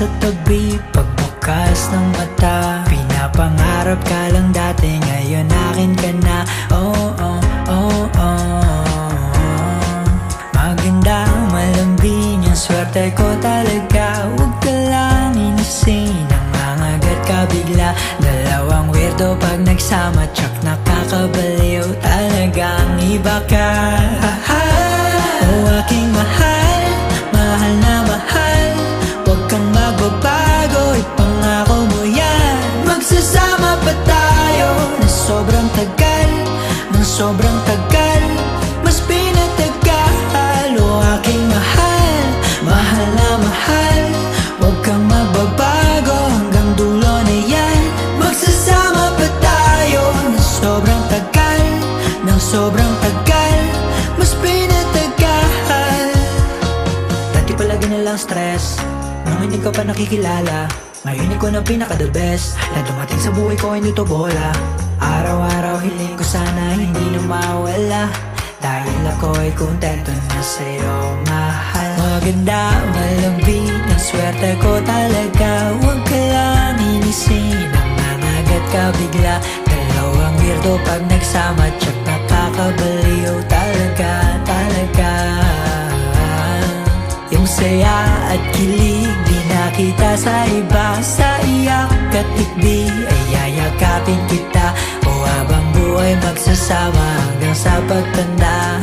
sa tabi, pagbukas ng mata. Pinapangarap ka lang dati, ngayon akin ka na. Oh, oh, oh, oh. Maganda, malambing yung swerte ko talaga. Huwag ka lang inisin, nangangagat ka bigla. Dalawang weirdo pag nagsama, tsak nakakabaliw. Talagang iba ka. Oh, aking mahal, mahal na mahal. Huwag kang magbabago, ipangako mo yan. Magsasama pa tayo na sobrang tagal, ng sobrang tagal, mas pinatagal. Oh, aking mahal, mahal na mahal. Huwag kang magbabago, hanggang dulo na yan. Magsasama pa tayo na sobrang tagal, ng sobrang tagal, mas pinatagal. Dati palagi na lang stress nung hindi ko pa nakikilala. Ngayon ikaw na pinaka the best na dumating sa buhay ko, hindi to bola. Araw-araw hiling ko sana hindi na mawala, dahil ako'y kontento na sa'yo, mahal. Maganda, malambing ang swerte ko talaga. Huwag ka lang inisin, nangangagat ka bigla. Dalawang weirdo pag nagsama, tsak nakakabaliw. Talaga, talaga. Yung saya at kilig, di nakita sa iba. Sa iyak at ikbi ay yayakapin kita. O habang buhay magsasama hanggang sa pagtanda.